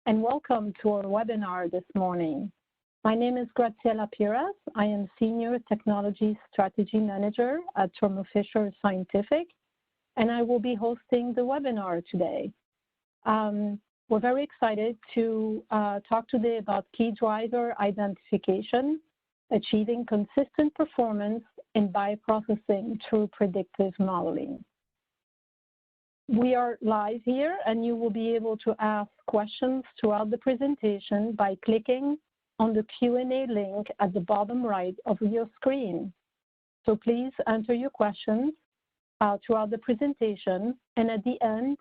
and welcome to our webinar this morning. My name is Graciela Piras. I am Senior Technology Strategy Manager at Thermo Fisher Scientific, and I will be hosting the webinar today. We're very excited to talk today about key driver identification, achieving consistent performance in bioprocessing through predictive modeling. We are live here, and you will be able to ask questions throughout the presentation by clicking on the Q&A link at the bottom right of your screen. So please enter your questions throughout the presentation, and at the end,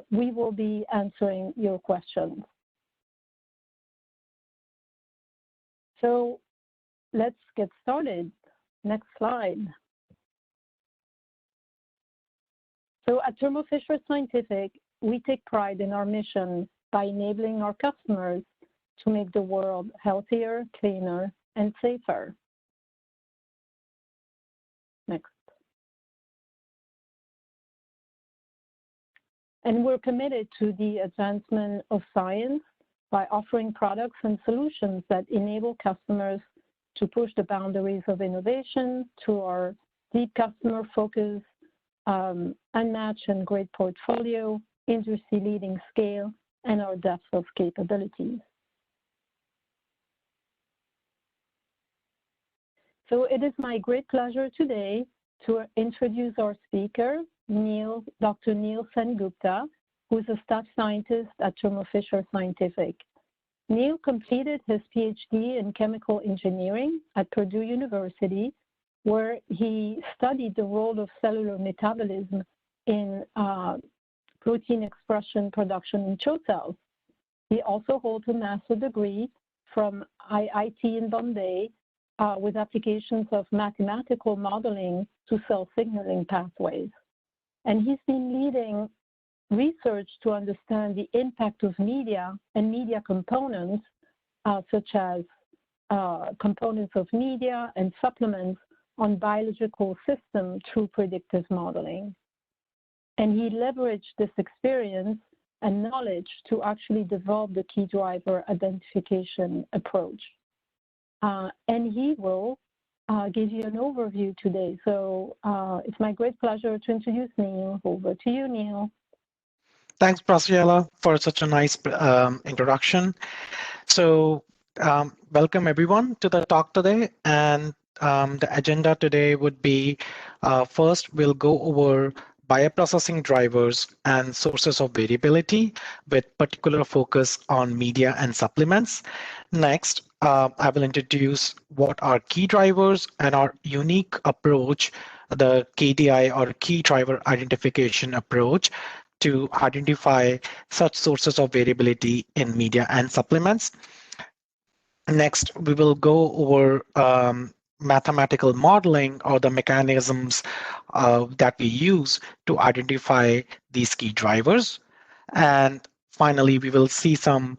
we will be answering your questions. So let's get started. Next slide. So at Thermo Fisher Scientific, we take pride in our mission by enabling our customers to make the world healthier, cleaner, and safer. Next. And we're committed to the advancement of science by offering products and solutions that enable customers to push the boundaries of innovation through our deep customer focus, unmatched and great portfolio, industry-leading scale, and our depth of capabilities. So it is my great pleasure today to introduce our speaker, Dr. Neil Sengupta, who is a staff scientist at Thermo Fisher Scientific. Neil completed his PhD in chemical engineering at Purdue University, where he studied the role of cellular metabolism in protein expression production in CHO cells. He also holds a master's degree from IIT in Bombay with applications of mathematical modeling to cell signaling pathways. And he's been leading research to understand the impact of media and media components, such as components of media and supplements on biological systems through predictive modeling. And he leveraged this experience and knowledge to actually develop the key driver identification approach. And he will give you an overview today. So it's my great pleasure to introduce Neil. Over to you, Neil. Thanks, Graciela, for such a nice introduction. So welcome everyone to the talk today. And the agenda today would be, first, we'll go over bioprocessing drivers and sources of variability with particular focus on media and supplements. Next, I will introduce what are key drivers and our unique approach, the KDI or key driver identification approach, to identify such sources of variability in media and supplements. Next, we will go over mathematical modeling or the mechanisms that we use to identify these key drivers. And finally, we will see some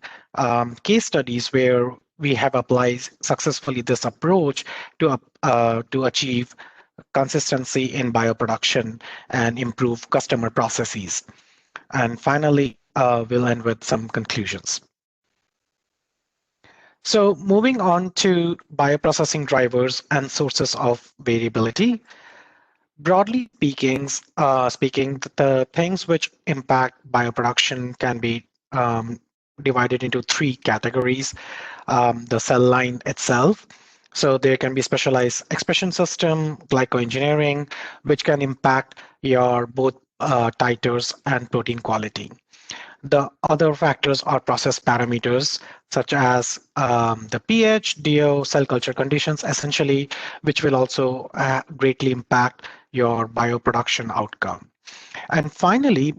case studies where we have applied successfully this approach to achieve consistency in bioproduction and improve customer processes. And finally, we'll end with some conclusions. So moving on to bioprocessing drivers and sources of variability. Broadly speaking, the things which impact bioproduction can be divided into three categories. The cell line itself. So there can be specialized expression system, glycoengineering, which can impact your both titers and protein quality. The other factors are process parameters, such as the pH, DO, cell culture conditions, essentially, which will also greatly impact your bioproduction outcome. And finally,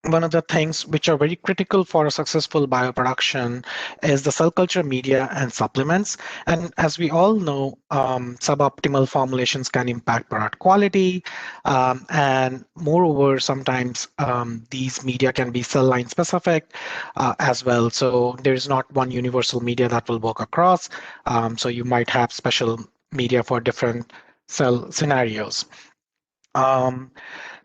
one of the things which are very critical for a successful bioproduction is the cell culture media and supplements. And as we all know, suboptimal formulations can impact product quality. And moreover, sometimes these media can be cell line specific as well. So there is not one universal media that will work across. So you might have special media for different cell scenarios.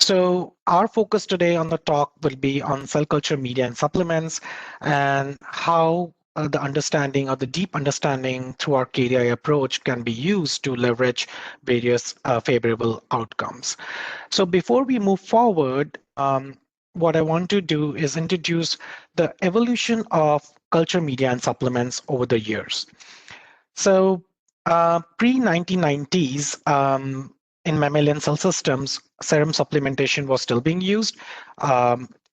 So our focus today on the talk will be on cell culture media and supplements and how the understanding or the deep understanding through our KDI approach can be used to leverage various favorable outcomes. So before we move forward, what I want to do is introduce the evolution of culture media and supplements over the years. So pre-1990s, in mammalian cell systems, serum supplementation was still being used.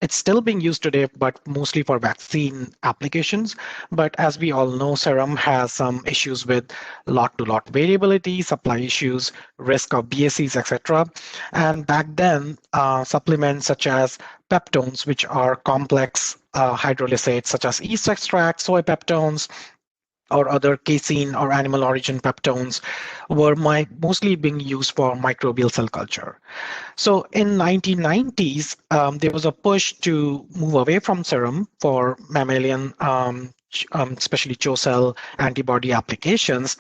It's still being used today, but mostly for vaccine applications. But as we all know, serum has some issues with lot-to-lot variability, supply issues, risk of BSEs, etc. And back then, supplements such as peptones, which are complex hydrolysates such as yeast extract, soy peptones, or other casein or animal origin peptones were mostly being used for microbial cell culture. So in 1990s, there was a push to move away from serum for mammalian, especially CHO cell antibody applications.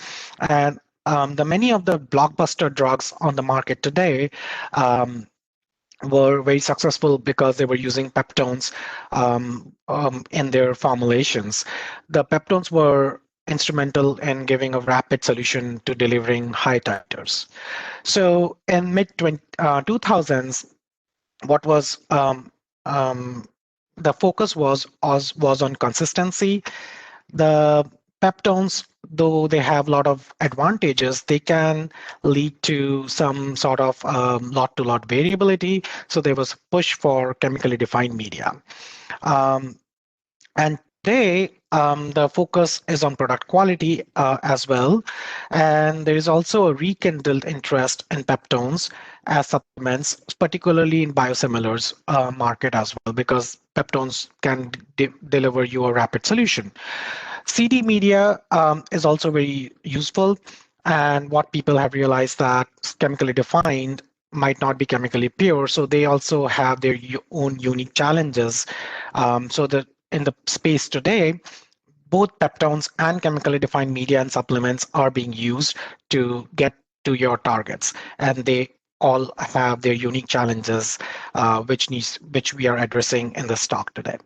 And the many of the blockbuster drugs on the market today were very successful because they were using peptones in their formulations. The peptones were instrumental in giving a rapid solution to delivering high titers. So in mid 2000s, what was the focus was on consistency. The peptones, though they have a lot of advantages, they can lead to some sort of lot-to-lot variability. So there was a push for chemically defined media. And today, the focus is on product quality as well. And there is also a rekindled interest in peptones as supplements, particularly in biosimilars market as well, because peptones can deliver you a rapid solution. CD media is also very useful. And what people have realized that chemically defined might not be chemically pure. So they also have their own unique challenges. So that in the space today, both peptones and chemically defined media and supplements are being used to get to your targets. And they all have their unique challenges, which we are addressing in this talk today.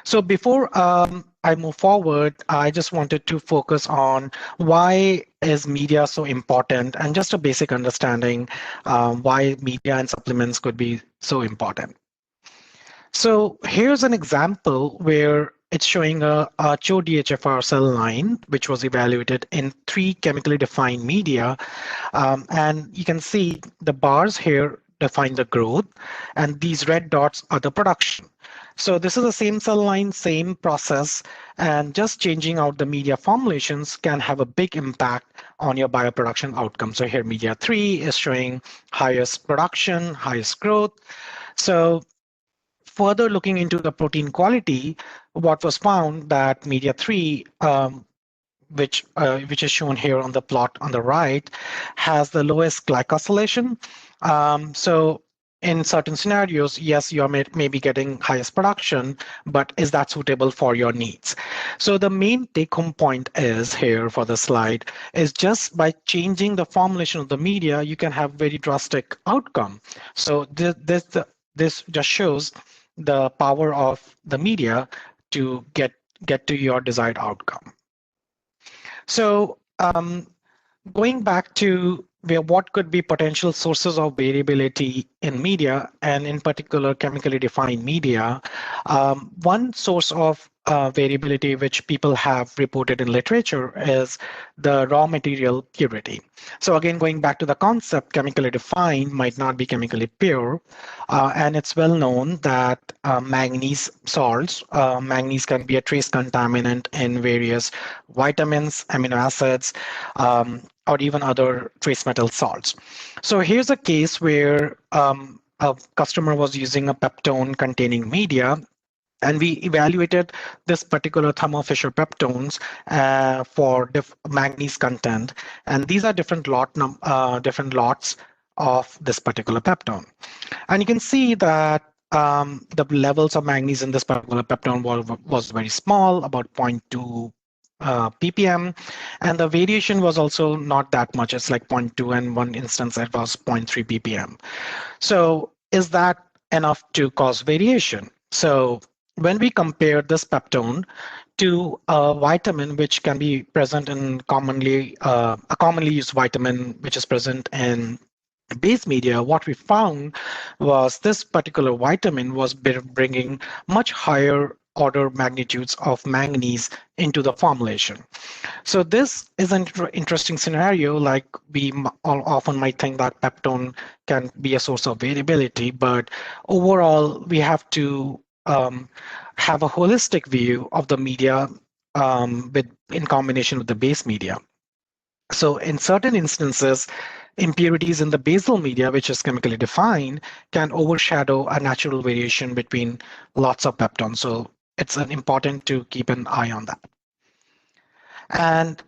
So before I move forward, I just wanted to focus on why is media so important and just a basic understanding why media and supplements could be so important. So here's an example where it's showing a CHO-DHFR cell line, which was evaluated in 3 chemically defined media. And you can see the bars here define the growth, and these red dots are the production. So this is the same cell line, same process, and just changing out the media formulations can have a big impact on your bioproduction outcome. So here media 3 is showing highest production, highest growth. So further looking into the protein quality, what was found that media 3, which is shown here on the plot on the right, has the lowest glycosylation. So in certain scenarios, yes, you are maybe getting highest production, but is that suitable for your needs? So the main take-home point is here for the slide is just by changing the formulation of the media, you can have very drastic outcome. So this just shows the power of the media to get to your desired outcome. So going back to what could be potential sources of variability in media, and in particular chemically defined media, one source of variability which people have reported in literature is the raw material purity. So again, going back to the concept, chemically defined might not be chemically pure. And it's well known that manganese salts, manganese can be a trace contaminant in various vitamins, amino acids, or even other trace metal salts. So here's a case where a customer was using a peptone containing media, and we evaluated this particular Thermo Fisher peptones for manganese content. And these are different lots of this particular peptone. And you can see that the levels of manganese in this particular peptone was very small, about 0.2 ppm, and the variation was also not that much. It's like 0.2, and one instance it was 0.3 ppm. So is that enough to cause variation? So when we compare this peptone to a vitamin which can be present in a commonly used vitamin which is present in base media, what we found was this particular vitamin was bringing much higher order magnitudes of manganese into the formulation. So this is an interesting scenario. Like we all often might think that peptone can be a source of variability, but overall we have to have a holistic view of the media in combination with the base media. So in certain instances, impurities in the basal media, which is chemically defined, can overshadow a natural variation between lots of peptones. So it's important to keep an eye on that. And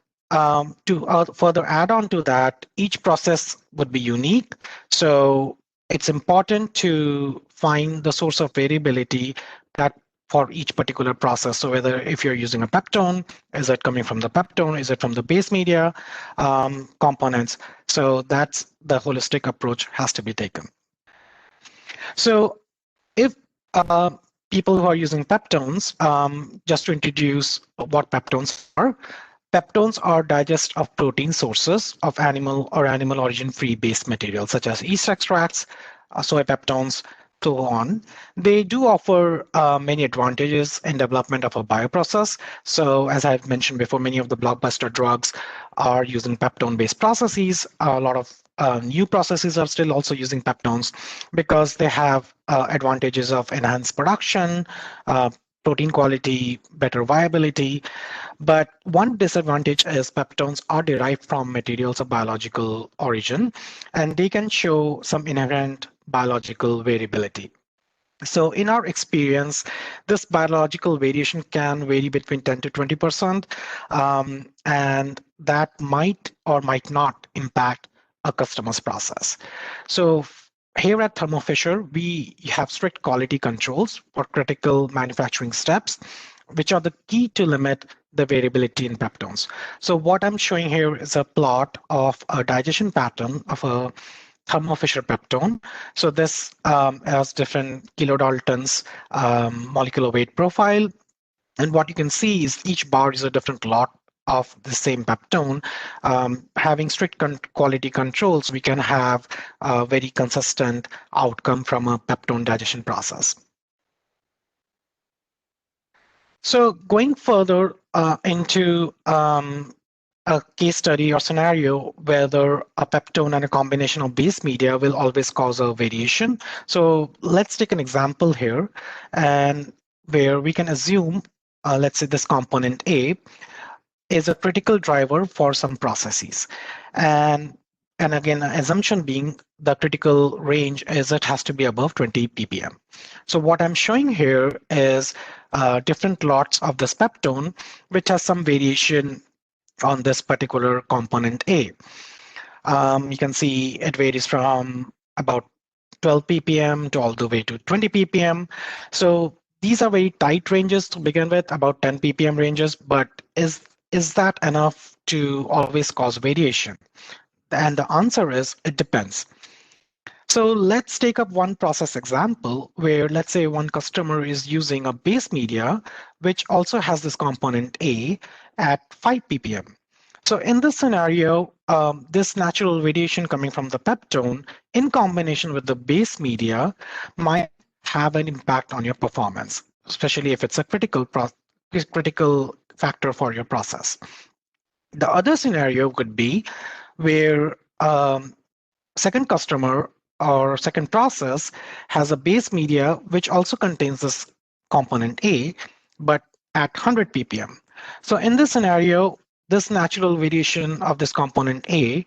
to further add on to that, each process would be unique. So it's important to find the source of variability that for each particular process. So whether if you're using a peptone, is it coming from the peptone? Is it from the base media components? So that's the holistic approach has to be taken. So if people who are using peptones, just to introduce what peptones are, peptones are digest of protein sources of animal or animal origin free based materials such as yeast extracts, soy peptones, so on. They do offer many advantages in development of a bioprocess. So as I've mentioned before, many of the blockbuster drugs are using peptone-based processes. A lot of new processes are still also using peptones because they have advantages of enhanced production, protein quality, better viability. But one disadvantage is peptones are derived from materials of biological origin, and they can show some inherent biological variability. So in our experience, this biological variation can vary between 10 to 20%, and that might or might not impact a customer's process. So here at Thermo Fisher, we have strict quality controls for critical manufacturing steps, which are the key to limit the variability in peptones. So what I'm showing here is a plot of a digestion pattern of a Thermo Fisher peptone. So this has different kilodaltons molecular weight profile. And what you can see is each bar is a different lot of the same peptone. Having strict quality controls, we can have a very consistent outcome from a peptone digestion process. So going further into a case study or scenario, whether a peptone and a combination of base media will always cause a variation. So let's take an example here, and where we can assume, let's say this component A is a critical driver for some processes. And again, assumption being the critical range is it has to be above 20 ppm. So what I'm showing here is different lots of this peptone, which has some variation on this particular component A. You can see it varies from about 12 ppm to all the way to 20 ppm. So these are very tight ranges to begin with, about 10 ppm ranges, but is that enough to always cause variation? And the answer is it depends. So let's take up one process example where, let's say, one customer is using a base media, which also has this component A at 5 ppm. So in this scenario, this natural variation coming from the peptone in combination with the base media might have an impact on your performance, especially if it's a critical factor for your process. The other scenario could be where second customer or second process has a base media which also contains this component A, but at 100 ppm. So in this scenario, this natural variation of this component A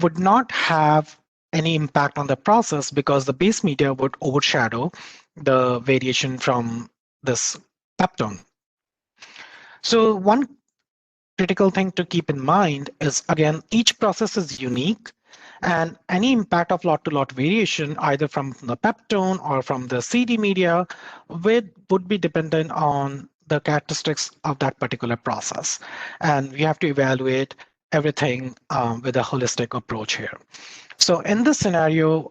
would not have any impact on the process because the base media would overshadow the variation from this peptone. So one critical thing to keep in mind is, again, each process is unique, and any impact of lot-to-lot variation, either from the peptone or from the CD media, would be dependent on the characteristics of that particular process. And we have to evaluate everything with a holistic approach here. So in this scenario,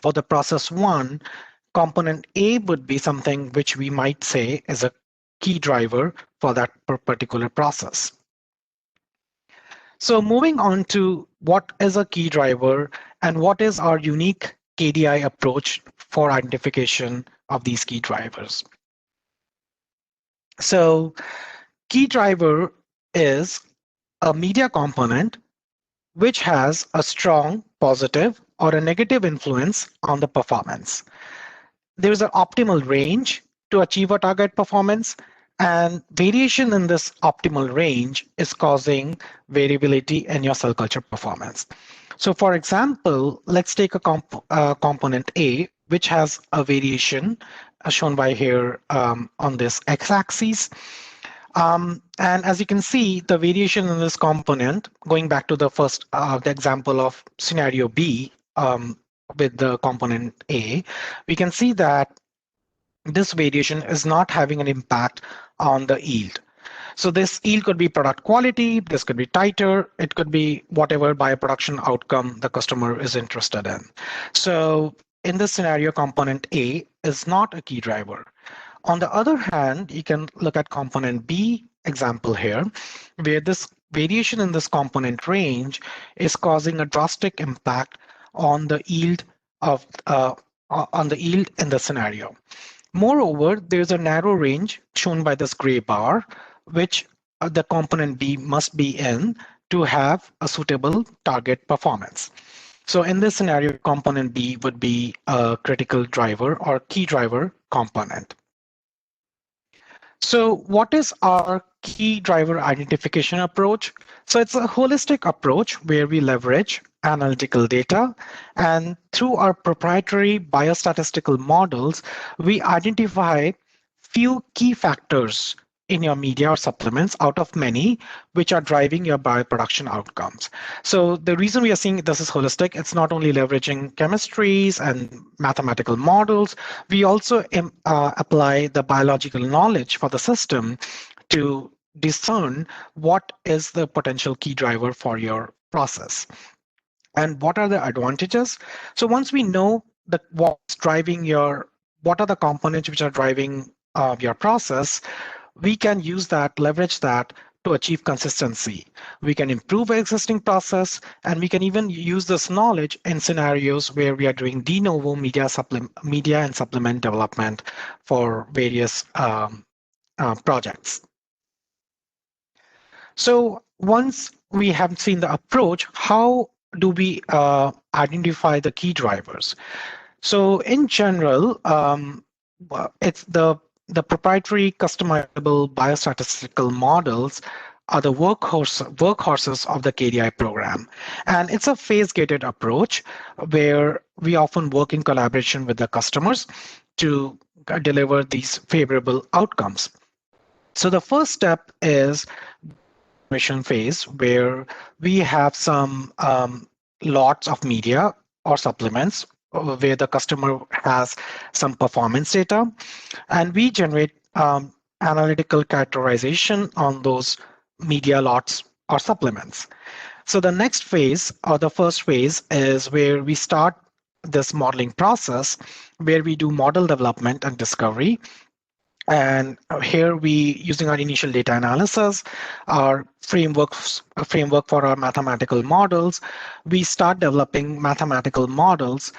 for the process one, component A would be something which we might say is a key driver for that particular process. So moving on to what is a key driver and what is our unique KDI approach for identification of these key drivers. So key driver is a media component which has a strong positive or a negative influence on the performance. There is an optimal range to achieve a target performance, and variation in this optimal range is causing variability in your cell culture performance. So for example, let's take a component A, which has a variation shown by here on this x-axis. And as you can see, the variation in this component, going back to the first the example of scenario B with the component A, we can see that this variation is not having an impact on the yield. So this yield could be product quality, this could be titer, it could be whatever bioproduction outcome the customer is interested in. So in this scenario, component A is not a key driver. On the other hand, you can look at component B example here, where this variation in this component range is causing a drastic impact on the yield of in the scenario. Moreover, there's a narrow range shown by this gray bar, which the component B must be in to have a suitable target performance. So in this scenario, component B would be a critical driver or key driver component. So what is our key driver identification approach? So it's a holistic approach where we leverage analytical data, and through our proprietary biostatistical models, we identify few key factors in your media or supplements out of many which are driving your bioproduction outcomes. So the reason we are seeing this is holistic, it's not only leveraging chemistries and mathematical models, we also apply the biological knowledge for the system to discern what is the potential key driver for your process. And what are the advantages? So once we know what's driving what are the components which are driving your process, we can use that, leverage that to achieve consistency. We can improve our existing process, and we can even use this knowledge in scenarios where we are doing de novo media and supplement development for various projects. So once we have seen the approach, how do we identify the key drivers? So in general, it's the proprietary customizable biostatistical models are the workhorses of the KDI program. And it's a phase-gated approach where we often work in collaboration with the customers to deliver these favorable outcomes. So the first step is mission phase, where we have some lots of media or supplements where the customer has some performance data, and we generate analytical characterization on those media lots or supplements. So the next phase, or the first phase, is where we start this modeling process, where we do model development and discovery. And here we, using our initial data analysis, our framework for our mathematical models, we start developing mathematical models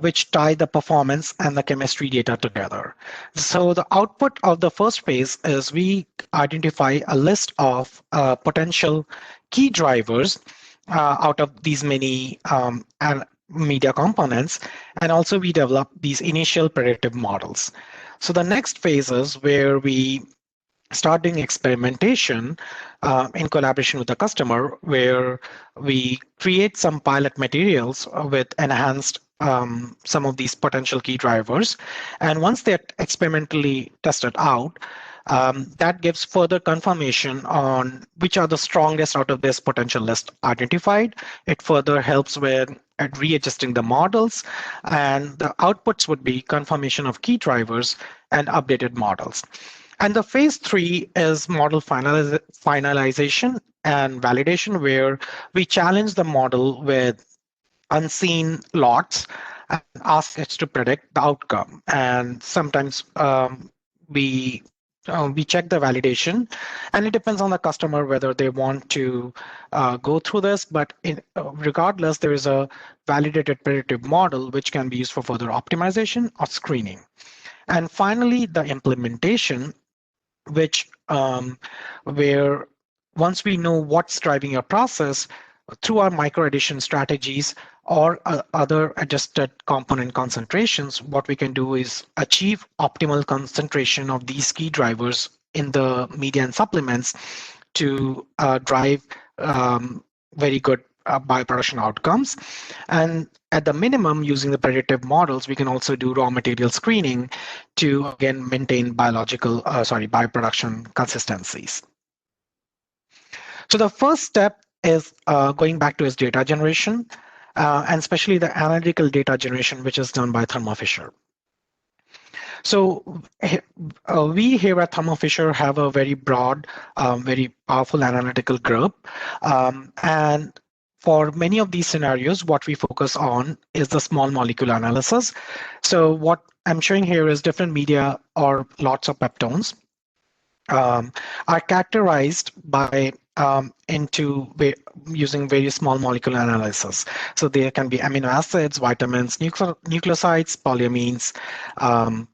which tie the performance and the chemistry data together. So the output of the first phase is we identify a list of potential key drivers out of these many media components, and also we develop these initial predictive models. So the next phase is where we start doing experimentation in collaboration with the customer, where we create some pilot materials with enhanced some of these potential key drivers. And once they're experimentally tested out, that gives further confirmation on which are the strongest out of this potential list identified. It further helps with readjusting the models, and the outputs would be confirmation of key drivers and updated models. And the phase 3 is model finalization and validation, where we challenge the model with unseen lots and ask it to predict the outcome. And sometimes we check the validation, and it depends on the customer whether they want to go through this. But regardless, there is a validated predictive model which can be used for further optimization or screening. And finally, the implementation, which where once we know what's driving your process through our micro addition strategies or other adjusted component concentrations, what we can do is achieve optimal concentration of these key drivers in the media and supplements to drive very good bioproduction outcomes. And at the minimum, using the predictive models, we can also do raw material screening to, again, maintain bioproduction consistencies. So the first step is going back to its data generation, and especially the analytical data generation, which is done by Thermo Fisher. So we here at Thermo Fisher have a very broad, very powerful analytical group. And for many of these scenarios, what we focus on is the small molecule analysis. So what I'm showing here is different media or lots of peptones are characterized by using various small molecule analysis. So there can be amino acids, vitamins, nucleosides, polyamines,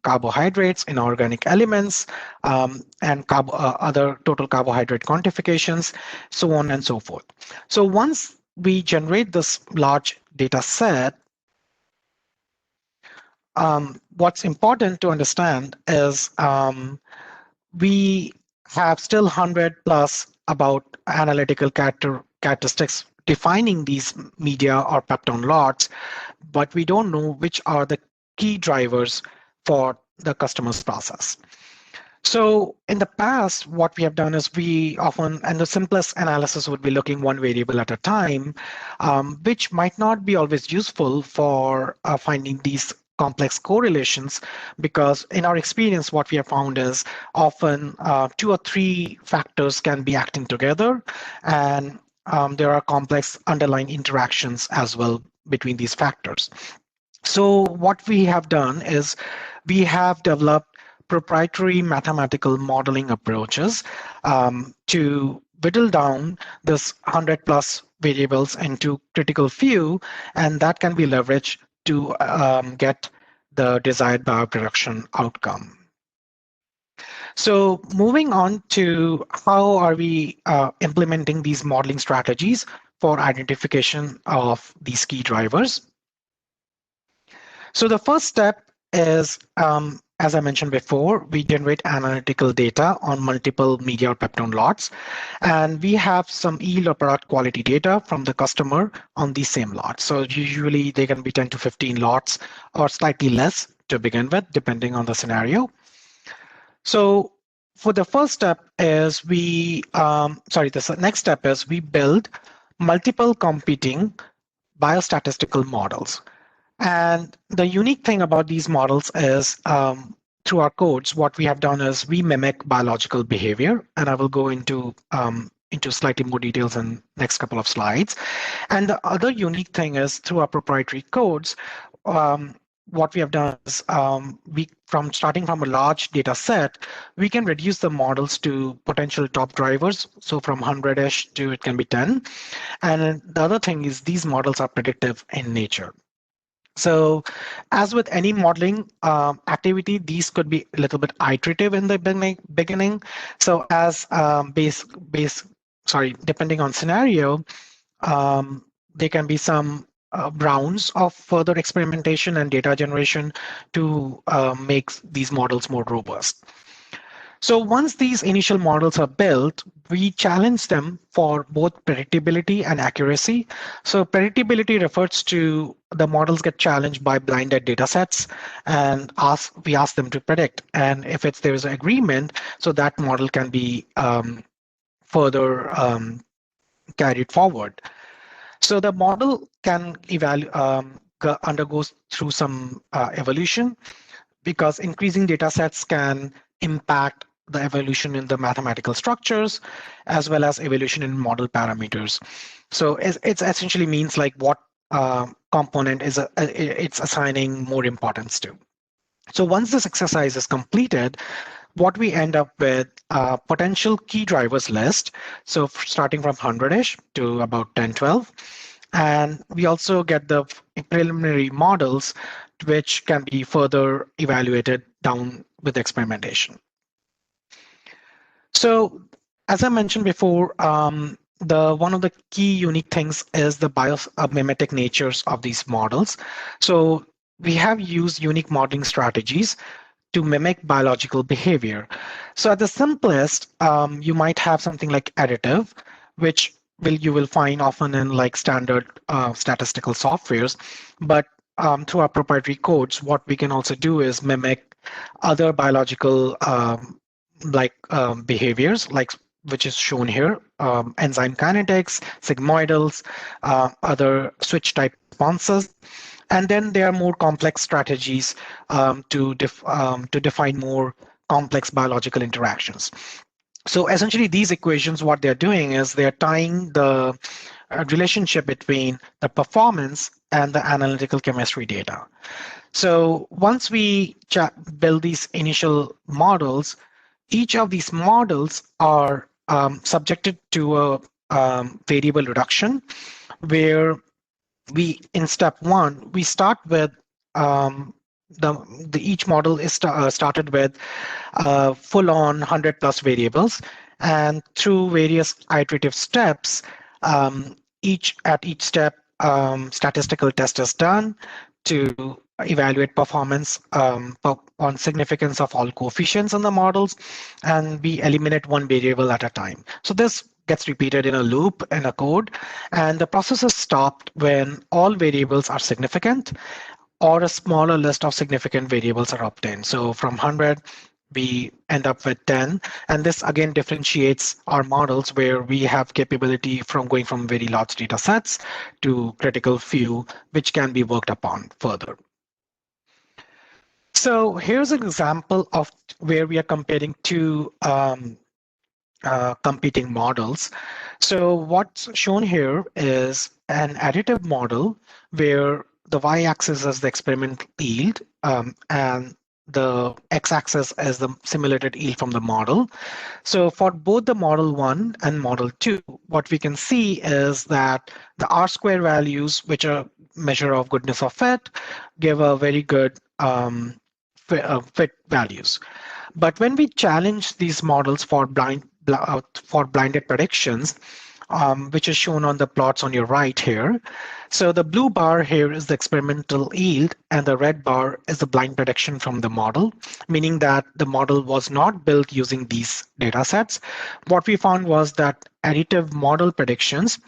carbohydrates, inorganic elements, and other total carbohydrate quantifications, so on and so forth. So once we generate this large data set, what's important to understand is we have still 100 plus about analytical characteristics defining these media or peptone lots, but we don't know which are the key drivers for the customer's process. So in the past, what we have done is we often, and the simplest analysis would be looking one variable at a time, which might not be always useful for finding these complex correlations, because in our experience, what we have found is often 2 or 3 factors can be acting together, and there are complex underlying interactions as well between these factors. So what we have done is we have developed proprietary mathematical modeling approaches to whittle down this 100 plus variables into critical few, and that can be leveraged to get the desired bioproduction outcome. So moving on to how are we implementing these modeling strategies for identification of these key drivers. So the first step is, as I mentioned before, we generate analytical data on multiple media or peptone lots, and we have some yield or product quality data from the customer on these same lots. So usually they can be 10 to 15 lots or slightly less to begin with, depending on the scenario. So for the first step is the next step is we build multiple competing biostatistical models. And the unique thing about these models is through our codes, what we have done is we mimic biological behavior, and I will go into slightly more details in next couple of slides. And the other unique thing is through our proprietary codes, what we have done is starting from a large data set, we can reduce the models to potential top drivers. So from 100-ish to it can be 10. And the other thing is these models are predictive in nature. So as with any modeling activity, these could be a little bit iterative in the beginning. So as depending on scenario, there can be some rounds of further experimentation and data generation to make these models more robust. So once these initial models are built, we challenge them for both predictability and accuracy. So predictability refers to the models get challenged by blinded data sets, and we ask them to predict. And if there is an agreement, so that model can be further carried forward. So the model can undergoes through some evolution, because increasing data sets can impact the evolution in the mathematical structures, as well as evolution in model parameters. So it essentially means like what component is it's assigning more importance to. So once this exercise is completed, what we end up with a potential key drivers list. So starting from 100-ish to about 10, 12. And we also get the preliminary models, which can be further evaluated down with experimentation. So as I mentioned before, one of the key unique things is the biomimetic natures of these models. So we have used unique modeling strategies to mimic biological behavior. So at the simplest, you might have something like additive, which you will find often in like standard statistical softwares. But through our proprietary codes, what we can also do is mimic other biological behaviors, like which is shown here, enzyme kinetics, sigmoidals, other switch type responses. And then there are more complex strategies to define more complex biological interactions. So essentially, these equations, what they're doing is they're tying the relationship between the performance and the analytical chemistry data. So once we build these initial models, each of these models are subjected to a variable reduction, where in step one, we start with each model is started with full-on 100 plus variables, and through various iterative steps, at each step, statistical test is done to evaluate performance on significance of all coefficients in the models, and we eliminate one variable at a time. So this gets repeated in a loop in a code, and the process is stopped when all variables are significant or a smaller list of significant variables are obtained. So from 100, we end up with 10. And this again differentiates our models, where we have capability from going from very large data sets to critical few, which can be worked upon further. So here's an example of where we are comparing two competing models. So what's shown here is an additive model where the y-axis is the experimental yield, and the x-axis is the simulated yield from the model. So for both the model 1 and model 2, what we can see is that the R-square values, which are measure of goodness of fit, give a very good fit values. But when we challenge these models for blinded predictions, which is shown on the plots on your right here. So the blue bar here is the experimental yield, and the red bar is the blind prediction from the model, meaning that the model was not built using these data sets. What we found was that additive model predictions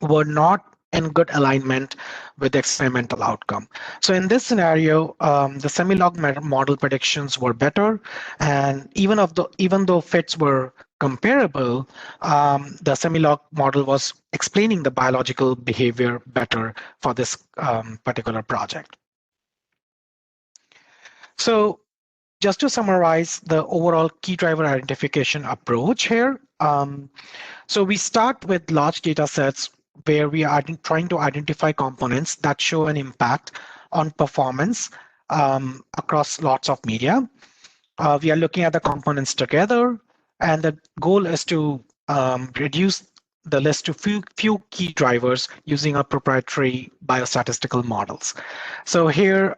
were not in good alignment with the experimental outcome. So in this scenario, the semi-log model predictions were better, and even though fits were comparable, the semi-log model was explaining the biological behavior better for this particular project. So just to summarize the overall key driver identification approach here, so we start with large data sets where we are trying to identify components that show an impact on performance across lots of media. We are looking at the components together, and the goal is to reduce the list to few key drivers using our proprietary biostatistical models. So here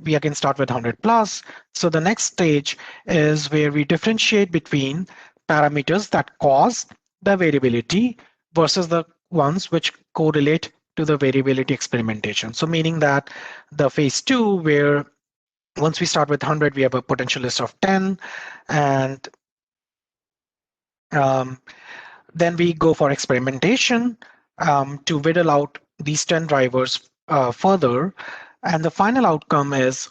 we again start with 100 plus. So the next stage is where we differentiate between parameters that cause the variability versus the ones which correlate to the variability experimentation. So meaning that the phase 2, where once we start with 100, we have a potential list of 10, and then we go for experimentation to whittle out these 10 drivers further. And the final outcome is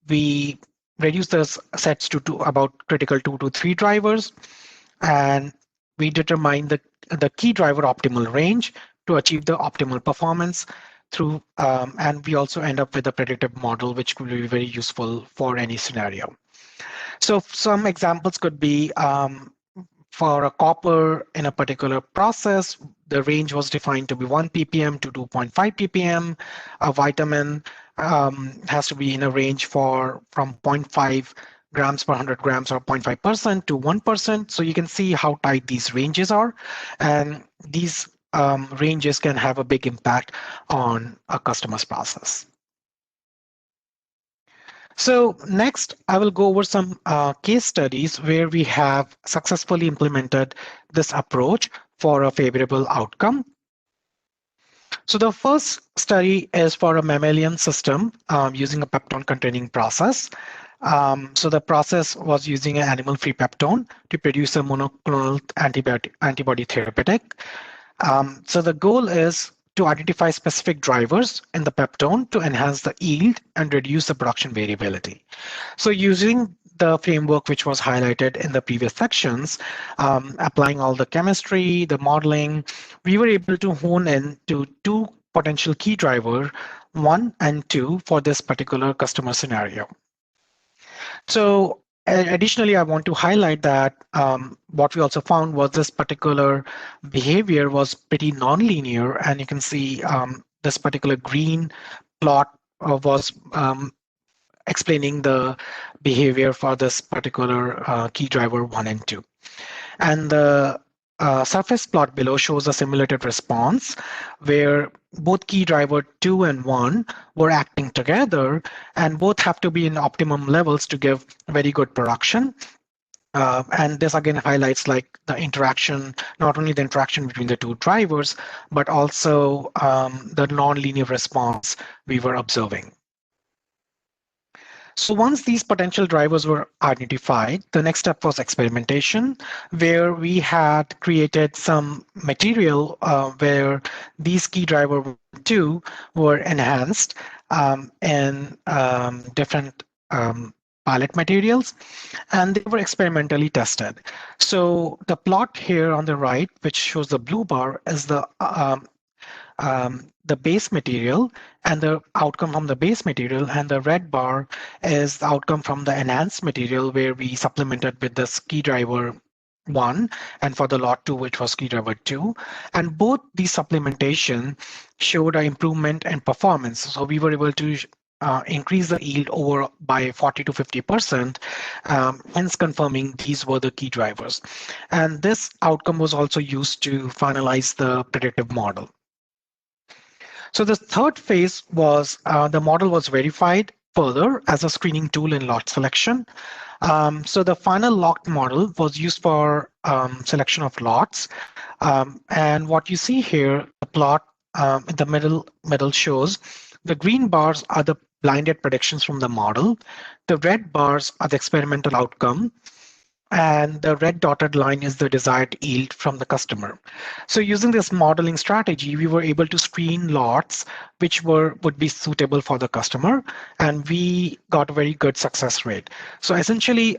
we reduce the sets to about critical 2 to 3 drivers, and we determine the key driver optimal range to achieve the optimal performance through, and we also end up with a predictive model, which will be very useful for any scenario. So some examples could be for a copper in a particular process, the range was defined to be 1 ppm to 2.5 ppm. A vitamin has to be in a range from 0.5 grams per 100 grams or 0.5% to 1%. So you can see how tight these ranges are. And these ranges can have a big impact on a customer's process. So next, I will go over some case studies where we have successfully implemented this approach for a favorable outcome. So the first study is for a mammalian system using a peptone containing process. So the process was using an animal-free peptone to produce a monoclonal antibody therapeutic. So the goal is to identify specific drivers in the peptone to enhance the yield and reduce the production variability. So using the framework which was highlighted in the previous sections, applying all the chemistry, the modeling, we were able to hone in to two potential key drivers, 1 and 2, for this particular customer scenario. So additionally, I want to highlight that what we also found was this particular behavior was pretty nonlinear, and you can see this particular green plot was explaining the behavior for this particular key driver 1 and 2. And the surface plot below shows a simulated response where both key driver 2 and 1 were acting together, and both have to be in optimum levels to give very good production. And this again highlights like the interaction, not only the interaction between the two drivers, but also the nonlinear response we were observing. So once these potential drivers were identified, the next step was experimentation, where we had created some material where these key driver 2 were enhanced in different pilot materials, and they were experimentally tested. So the plot here on the right, which shows the blue bar, is the base material and the outcome from the base material, and the red bar is the outcome from the enhanced material where we supplemented with this key driver 1 and for the lot 2, which was key driver 2. And both these supplementation showed an improvement in performance. So we were able to increase the yield over by 40 to 50%, hence confirming these were the key drivers. And this outcome was also used to finalize the predictive model. So the third phase was the model was verified further as a screening tool in lot selection. So the final locked model was used for selection of lots. And what you see here, the plot in the middle shows the green bars are the blinded predictions from the model. The red bars are the experimental outcome. And the red dotted line is the desired yield from the customer. So using this modeling strategy, we were able to screen lots which would be suitable for the customer, and we got a very good success rate. So essentially,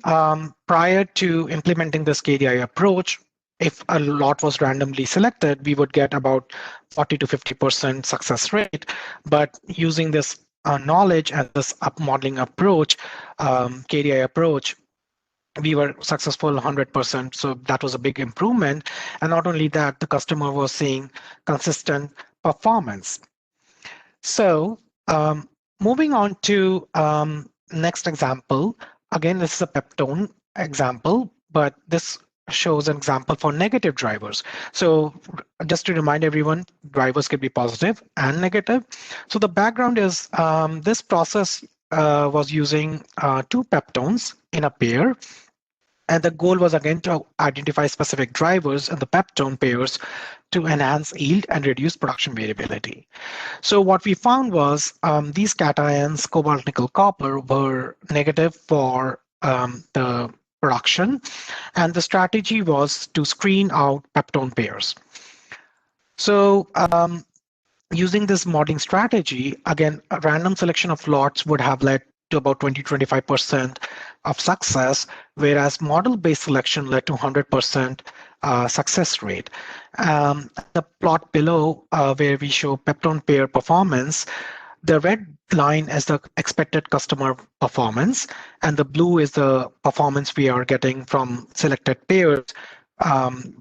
prior to implementing this KDI approach, if a lot was randomly selected, we would get about 40 to 50% success rate. But using this knowledge and this modeling approach, KDI approach, we were successful 100%. So that was a big improvement. And not only that, the customer was seeing consistent performance. So moving on to next example, again, this is a peptone example, but this shows an example for negative drivers. So just to remind everyone, drivers can be positive and negative. So the background is this process was using two peptones in a pair. And the goal was again to identify specific drivers in the peptone pairs to enhance yield and reduce production variability. So what we found was these cations, cobalt, nickel, copper, were negative for the production. And the strategy was to screen out peptone pairs. So using this modeling strategy, again, a random selection of lots would have led to about 20-25% of success, whereas model-based selection led to 100% success rate. The plot below, where we show peptone pair performance, The red line is the expected customer performance, and the blue is the performance we are getting from selected pairs,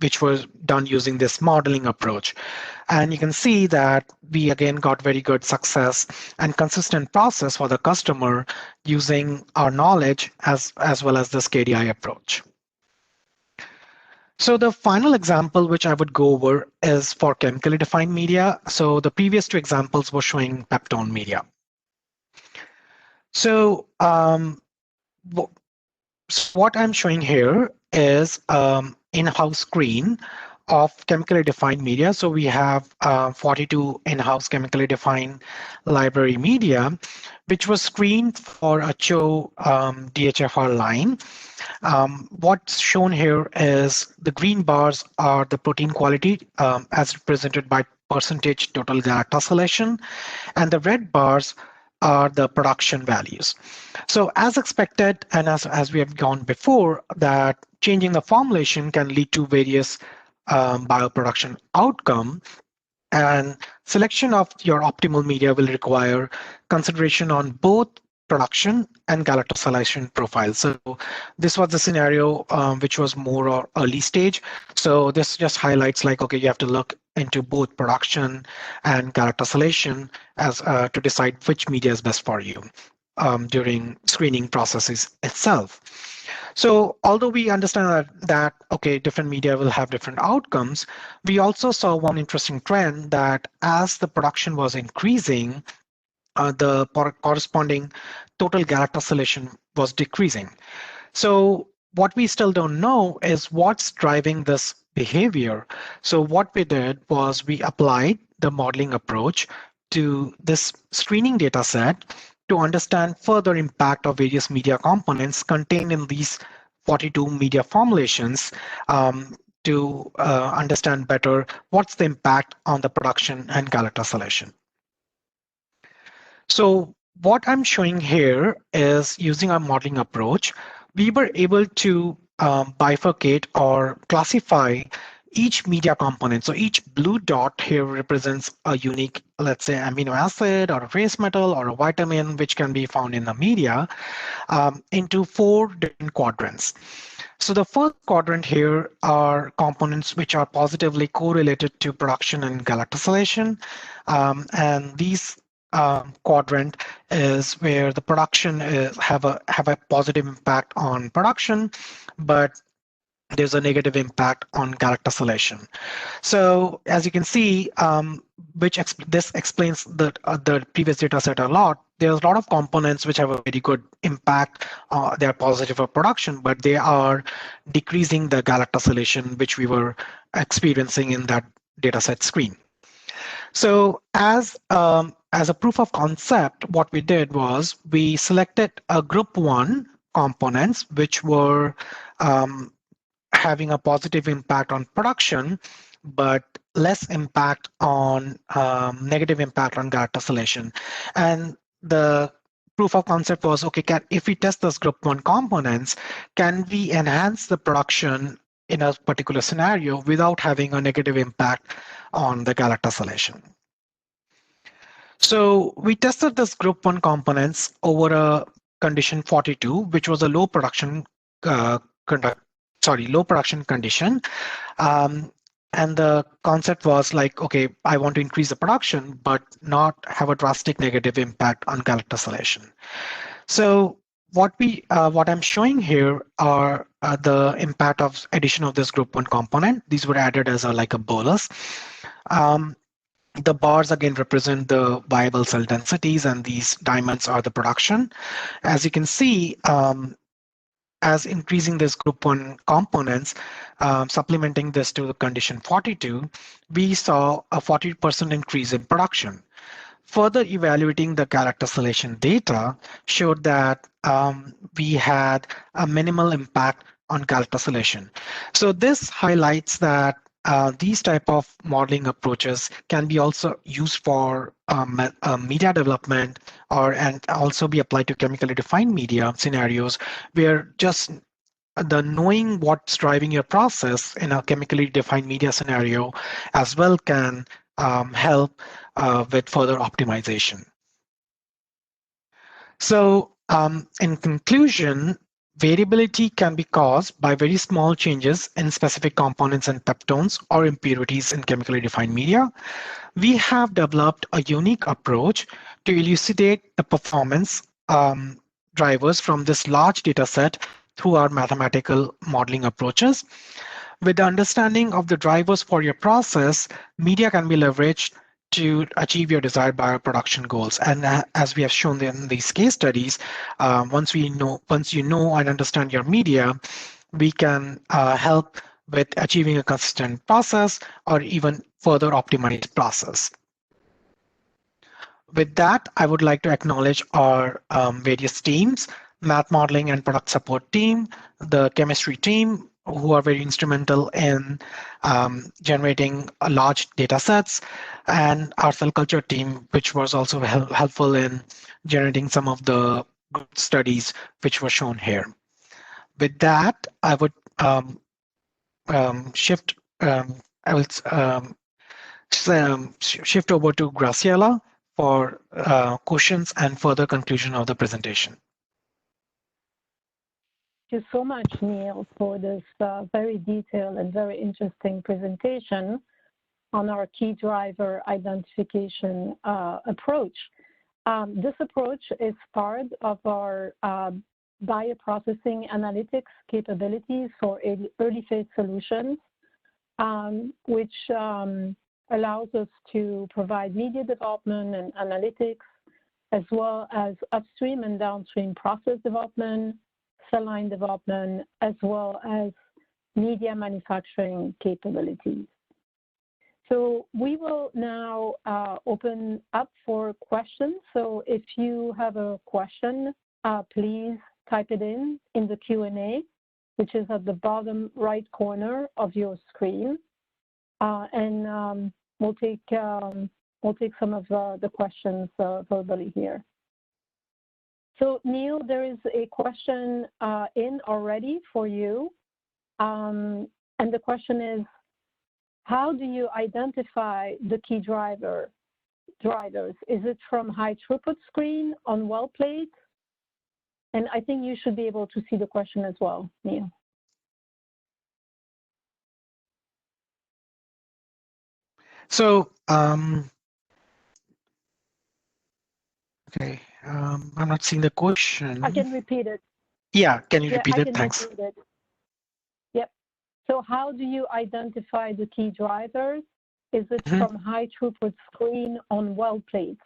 which was done using this modeling approach. And you can see that we again got very good success and consistent process for the customer using our knowledge as well as this KDI approach. So the final example which I would go over is for chemically defined media. So the previous two examples were showing Peptone media. So what I'm showing here is in-house screen of chemically defined media. So we have 42 in-house chemically defined library media, which was screened for a CHO DHFR line. What's shown here is the green bars are the protein quality as represented by percentage total galactosylation, and the red bars are the production values. So as expected, and as we have gone before, that changing the formulation can lead to various bioproduction outcome, and selection of your optimal media will require consideration on both production and galactosylation profile. So this was the scenario which was more or early stage. So this just highlights like, okay, you have to look into both production and galactosylation as to decide which media is best for you during screening processes itself. So although we understand that, okay, different media will have different outcomes, we also saw one interesting trend that as the production was increasing, the corresponding total galactosylation was decreasing. So what we still don't know is what's driving this behavior. So what we did was we applied the modeling approach to this screening data set to understand further impact of various media components contained in these 42 media formulations to understand better what's the impact on the production and galactosylation. So what I'm showing here is using our modeling approach, we were able to bifurcate or classify each media component. So each blue dot here represents a unique, let's say, amino acid or a trace metal or a vitamin, which can be found in the media, into 4 different quadrants. So the first quadrant here are components which are positively correlated to production and galactosylation. And these quadrant is where the production have a positive impact on production, but there's a negative impact on galactosylation. So as you can see, this explains the previous data set a lot. There's a lot of components which have a very good impact. They are positive for production, but they are decreasing the galactosylation, which we were experiencing in that data set screen. So as a proof of concept, what we did was we selected a group 1 components which were having a positive impact on production, but less impact on negative impact on galactosylation. And the proof of concept was, okay, if we test those group 1 components, can we enhance the production in a particular scenario without having a negative impact on the galactosylation? So we tested this group 1 components over a condition 42, which was a low production condition. And the concept was like, okay, I want to increase the production, but not have a drastic negative impact on galactosylation. So what I'm showing here are the impact of addition of this group 1 component. These were added as like a bolus. The bars again represent the viable cell densities, and these diamonds are the production. As you can see, as increasing this group 1 components, supplementing this to the condition 42, we saw a 40% increase in production. Further evaluating the galactosylation data showed that we had a minimal impact on galactosylation. So this highlights that these type of modeling approaches can be also used for media development and also be applied to chemically defined media scenarios where just the knowing what's driving your process in a chemically defined media scenario as well can help with further optimization. So in conclusion, variability can be caused by very small changes in specific components and peptones or impurities in chemically defined media. We have developed a unique approach to elucidate the performance drivers from this large data set through our mathematical modeling approaches. With the understanding of the drivers for your process, media can be leveraged to achieve your desired bioproduction goals. And as we have shown in these case studies, once you know and understand your media, we can help with achieving a consistent process or even further optimized process. With that, I would like to acknowledge our various teams, math modeling and product support team, the chemistry team, who are very instrumental in generating large data sets, and our cell culture team, which was also helpful in generating some of the good studies which were shown here. With that, I would shift over to Graciela for questions and further conclusion of the presentation. Thank you so much, Neil, for this very detailed and very interesting presentation on our key driver identification approach. This approach is part of our bioprocessing analytics capabilities for early phase solutions, which allows us to provide media development and analytics, as well as upstream and downstream process development, cell line development, as well as media manufacturing capabilities. So we will now open up for questions. So if you have a question, please type it in the Q&A, which is at the bottom right corner of your screen. And we'll take some of the questions verbally here. So Neil, there is a question in already for you. And the question is, how do you identify the key drivers? Is it from high throughput screen on well plate? And I think you should be able to see the question as well, Neil. So, okay, I'm not seeing the question. I can repeat it. Yeah, can you repeat it? I can Thanks. repeat it. Yep. So how do you identify the key drivers? Is it from high throughput screen on well plates?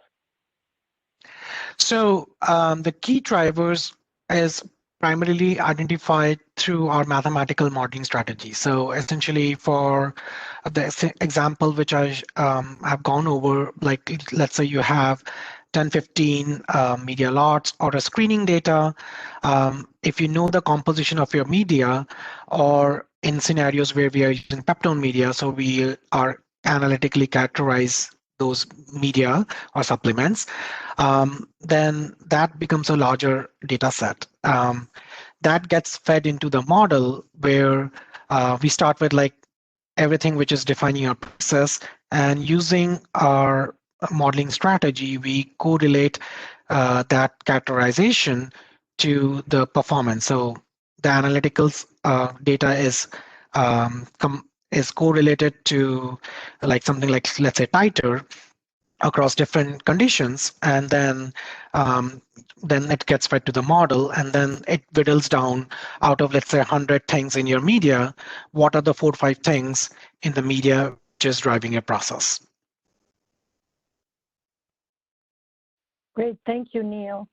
So the key drivers is primarily identified through our mathematical modeling strategy. So essentially for the example which I have gone over, like let's say you have 10, 15 media lots or a screening data. If you know the composition of your media, or in scenarios where we are using Peptone media, so we are analytically characterize those media or supplements, then that becomes a larger data set. That gets fed into the model where we start with like everything which is defining our process, and using our modeling strategy, we correlate that characterization to the performance. So the analytical data is correlated to like something like, let's say, titer across different conditions, and then it gets fed to the model, and then it whittles down out of, let's say, 100 things in your media, what are the 4 or 5 things in the media which is driving your process. Great, thank you, Neil.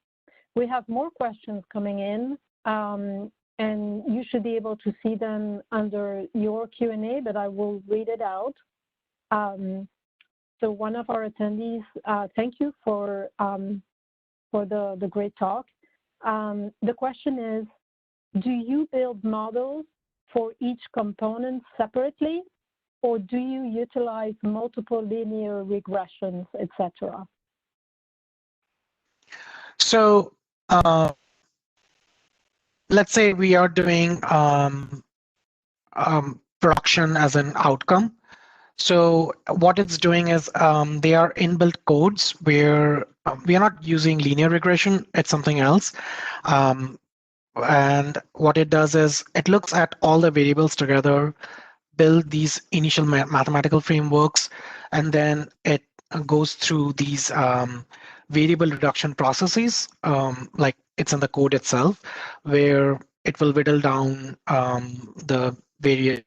We have more questions coming in, and you should be able to see them under your Q&A, but I will read it out. So one of our attendees, thank you for the great talk. The question is, do you build models for each component separately, or do you utilize multiple linear regressions, etc.? So let's say we are doing production as an outcome. So what it's doing is they are inbuilt codes where we are not using linear regression. It's something else. And what it does is it looks at all the variables together, build these initial mathematical frameworks, and then it goes through these variable reduction processes, like it's in the code itself, where it will whittle down the various,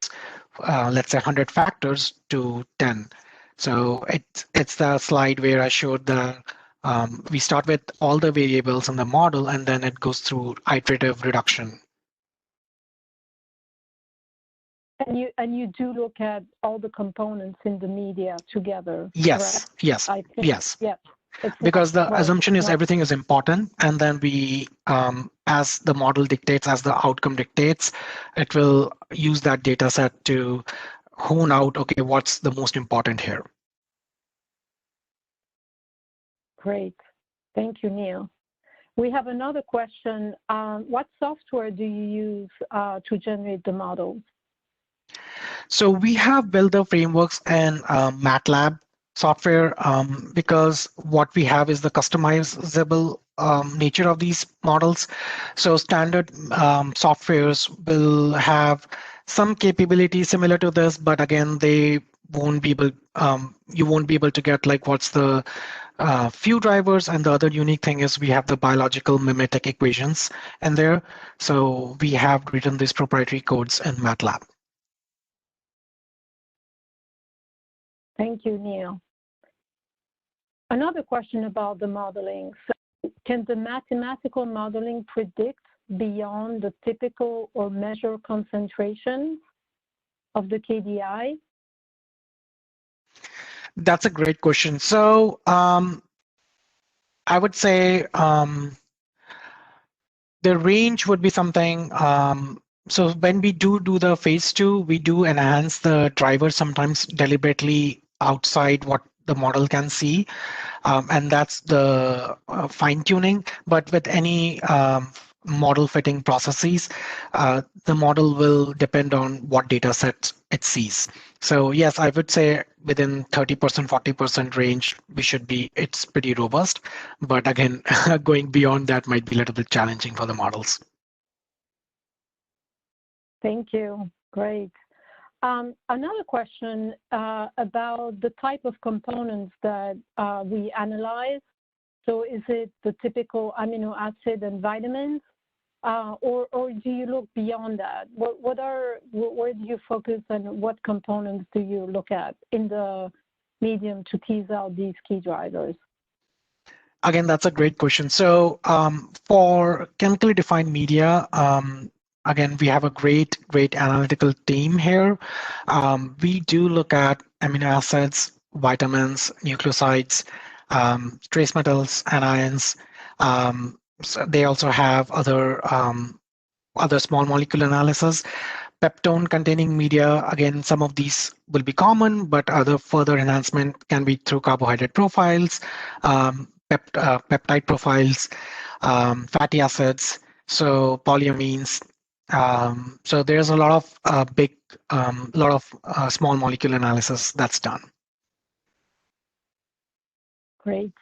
let's say 100 factors to 10. So it's the slide where I showed the we start with all the variables in the model, and then it goes through iterative reduction. And you do look at all the components in the media together. Yes, correct? yes, yes. Yeah. Because the well, assumption is not, everything is important, and then we, as the model dictates, as the outcome dictates, it will use that data set to hone out, okay, what's the most important here. Great. Thank you, Neil. We have another question. What software do you use to generate the models? So we have built the frameworks in MATLAB software because what we have is the customizable nature of these models. So standard softwares will have some capabilities similar to this, but again, they won't be able, you won't be able to get like what's the few drivers, and the other unique thing is we have the biological mimetic equations in there. So we have written these proprietary codes in MATLAB. Thank you, Neil. Another question about the modeling. So can the mathematical modeling predict beyond the typical or measure concentration of the KDI? That's a great question. So I would say the range would be something. So when we do the phase 2, we do enhance the driver sometimes deliberately outside what the model can see. And that's the fine tuning. But with any model fitting processes, the model will depend on what data set it sees. So yes, I would say within 30%, 40% range, it's pretty robust. But again, going beyond that might be a little bit challenging for the models. Thank you. Great. Another question about the type of components that we analyze. So is it the typical amino acid and vitamins, or do you look beyond that? Where do you focus, and what components do you look at in the medium to tease out these key drivers? Again, that's a great question. So for chemically defined media, again, we have a great analytical team here. We do look at amino acids, vitamins, nucleosides, trace metals, anions. So they also have other small molecule analysis. Peptone containing media, again, some of these will be common, but other further enhancement can be through carbohydrate profiles, peptide profiles, fatty acids, so polyamines. So there's a lot of small molecule analysis that's done. Great.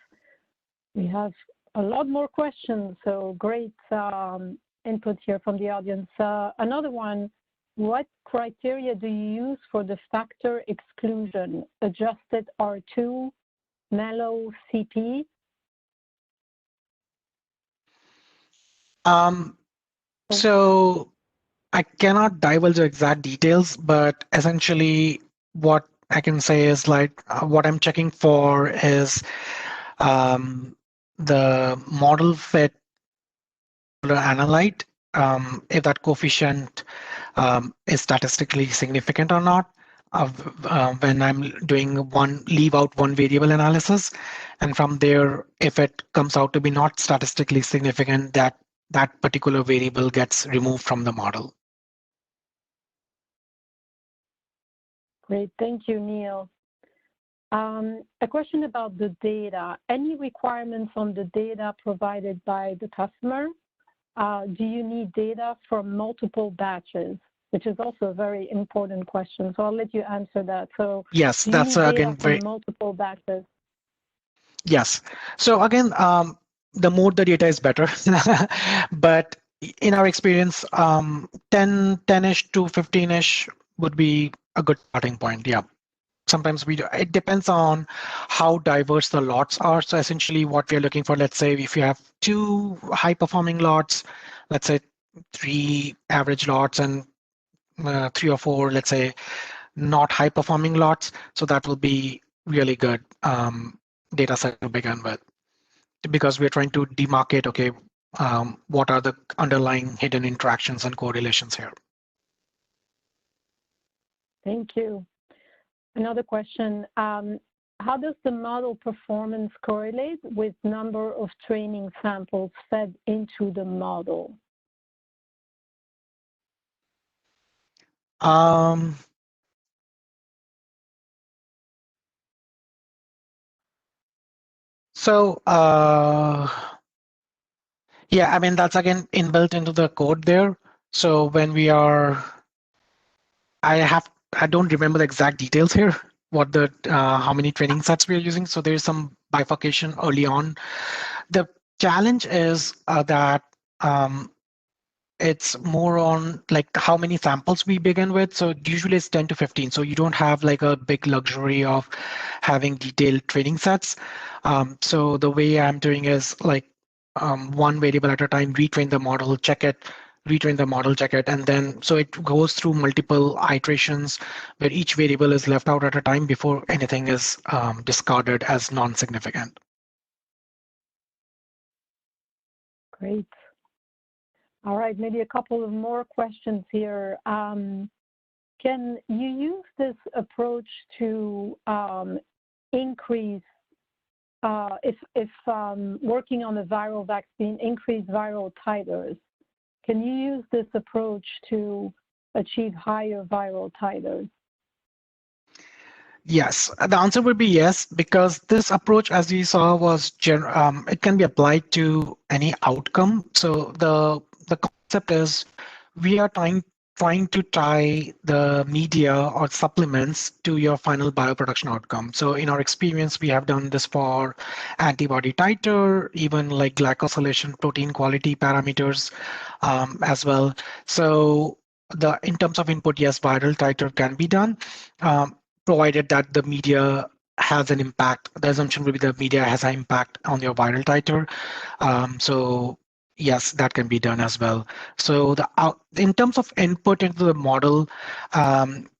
We have a lot more questions, so great input here from the audience. Another one, what criteria do you use for the factor exclusion? Adjusted R2, mellow CP? So I cannot divulge the exact details, but essentially what I can say is like what I'm checking for is the model fit analyte, if that coefficient is statistically significant or not. When I'm doing leave out one variable analysis, and from there, if it comes out to be not statistically significant, that particular variable gets removed from the model. Great, thank you, Neil. A question about the data. Any requirements on the data provided by the customer? Do you need data from multiple batches? Which is also a very important question. So I'll let you answer that. So yes, that's again from multiple batches. Yes. So again, the more the data is better, but in our experience, 10-ish to 15-ish would be a good starting point. Yeah. Sometimes we do, it depends on how diverse the lots are. So essentially what we are looking for, let's say if you have 2 high performing lots, let's say 3 average lots and 3 or 4, let's say not high performing lots. So that will be really good data set to begin with, because we're trying to demarcate, okay, what are the underlying hidden interactions and correlations here. Thank you. Another question, how does the model performance correlate with number of training samples fed into the model? So yeah, I mean, that's again inbuilt into the code there. So when we are, I don't remember the exact details here, what the how many training sets we are using. So there's some bifurcation early on. The challenge is that it's more on like how many samples we begin with. So usually it's 10 to 15. So you don't have like a big luxury of having detailed training sets. So the way I'm doing is like one variable at a time, retrain the model, check it, retrain the model, check it, and then so it goes through multiple iterations where each variable is left out at a time before anything is discarded as non-significant. Great. All right, maybe a couple of more questions here. Can you use this approach to increase, if working on a viral vaccine, increase viral titers? Can you use this approach to achieve higher viral titers? Yes, the answer would be yes, because this approach, as we saw, was it can be applied to any outcome. So the concept is we are trying to tie the media or supplements to your final bioproduction outcome. So in our experience, we have done this for antibody titer, even like glycosylation protein quality parameters as well. So in terms of input, yes, viral titer can be done. Provided that the media has an impact. The assumption will be the media has an impact on your viral titer. So yes, that can be done as well. So in terms of input into the model,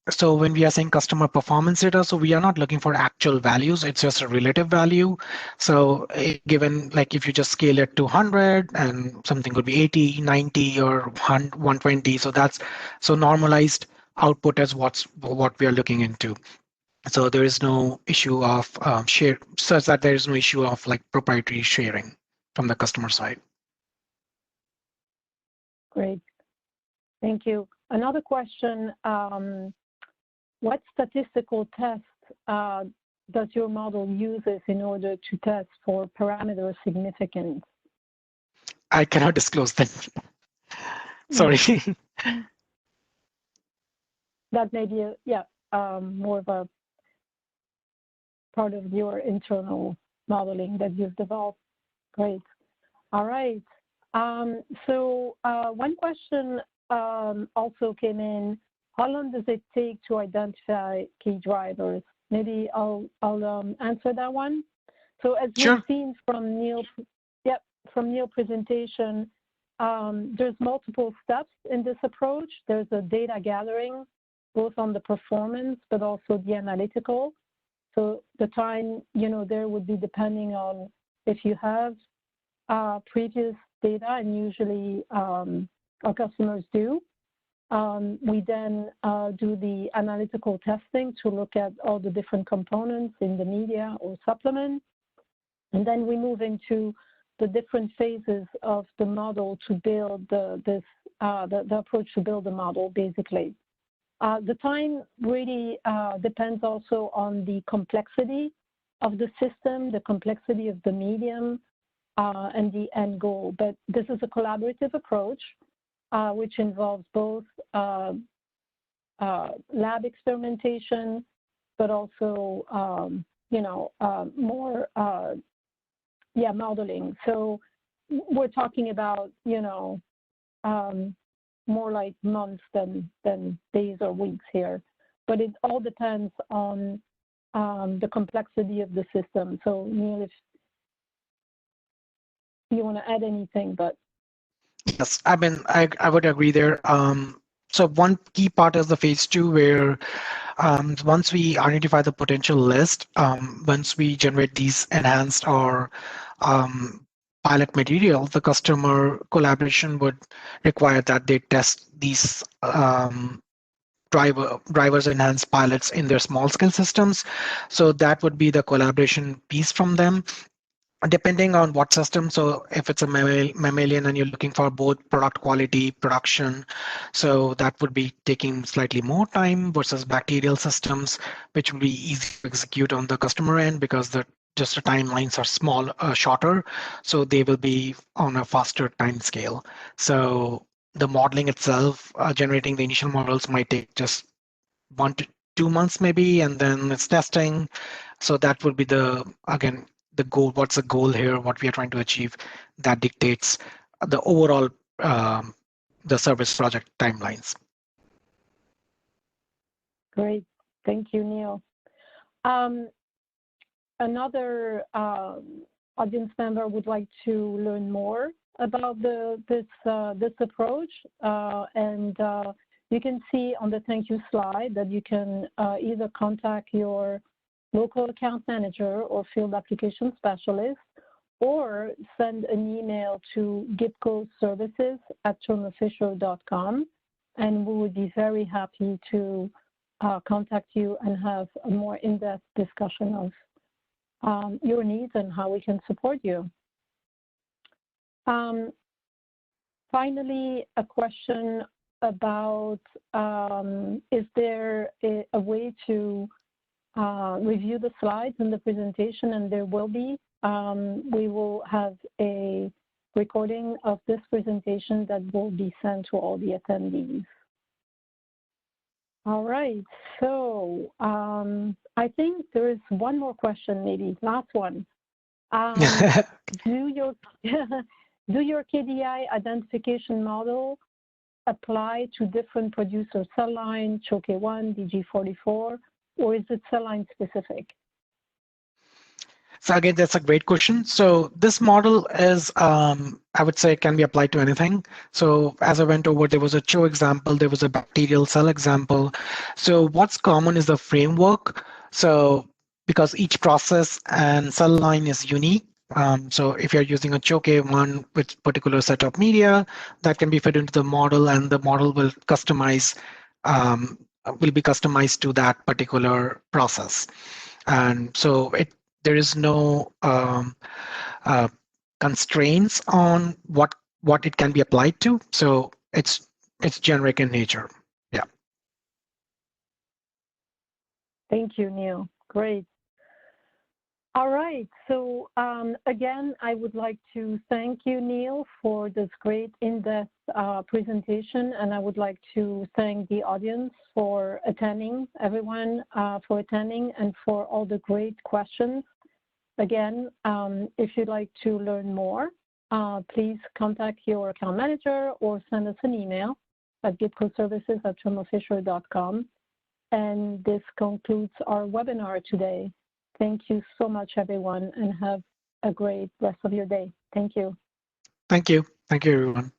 so when we are saying customer performance data, so we are not looking for actual values. It's just a relative value. So given like if you just scale it to 100 and something could be 80, 90 or 120. So that's so normalized output is what we are looking into. So there is no issue of share, such that there is no issue of like proprietary sharing from the customer side. Great, thank you. Another question, what statistical tests does your model uses in order to test for parameter significance? I cannot disclose that. Sorry. That may be, more of a part of your internal modeling that you've developed. Great. All right. So one question also came in. How long does it take to identify key drivers? Maybe I'll answer that one. So as Sure. we've seen from Neil's presentation, there's multiple steps in this approach. There's a data gathering, both on the performance, but also the analytical. So the time, there would be depending on if you have previous data, and usually our customers do. We then do the analytical testing to look at all the different components in the media or supplement. And then we move into the different phases of the model to build the approach to build the model, basically. The time really depends also on the complexity of the system, the complexity of the medium, and the end goal. But this is a collaborative approach, which involves both lab experimentation, but also, more yeah, modeling. So we're talking about, more like months than days or weeks here. But it all depends on the complexity of the system. So Neil, if you want to add anything, but. Yes, I mean, I would agree there. So one key part is the phase 2 where once we identify the potential list, once we generate these enhanced or pilot material, the customer collaboration would require that they test these drivers enhanced pilots in their small scale systems. So that would be the collaboration piece from them. Depending on what system, so if it's a mammalian and you're looking for both product quality, production, so that would be taking slightly more time versus bacterial systems, which will be easy to execute on the customer end because the timelines are shorter, so they will be on a faster time scale. So the modeling itself, generating the initial models might take just 1 to 2 months maybe, and then it's testing. So that would be again, the goal. What's the goal here? What we are trying to achieve that dictates the overall the service project timelines. Great. Thank you, Neil. Another audience member would like to learn more about this approach, and you can see on the thank you slide that you can either contact your local account manager or field application specialist, or send an email to gipcoservices@thermofisher.com, and we would be very happy to contact you and have a more in-depth discussion of your needs and how we can support you. Finally, a question about is there a way to review the slides in the presentation, and there will be. We will have a recording of this presentation that will be sent to all the attendees. All right, so I think there is one more question, maybe last one. Do your KDI identification model apply to different producer cell line, CHOK1, DG44, or is it cell line specific? So again, that's a great question. So this model is, I would say, can be applied to anything. So as I went over, there was a CHO example, there was a bacterial cell example. So what's common is the framework. So because each process and cell line is unique. So if you're using a CHOK1 with particular set of media, that can be fed into the model, and the model will be customized to that particular process. And so there is no constraints on what it can be applied to. So it's generic in nature. Yeah. Thank you, Neil. Great. All right. So again, I would like to thank you, Neil, for this great in-depth presentation, and I would like to thank the audience for attending, everyone for attending, and for all the great questions. Again, if you'd like to learn more, please contact your account manager or send us an email at gipcoservices@thermofisher.com. And this concludes our webinar today. Thank you so much, everyone, and have a great rest of your day. Thank you. Thank you. Thank you, everyone.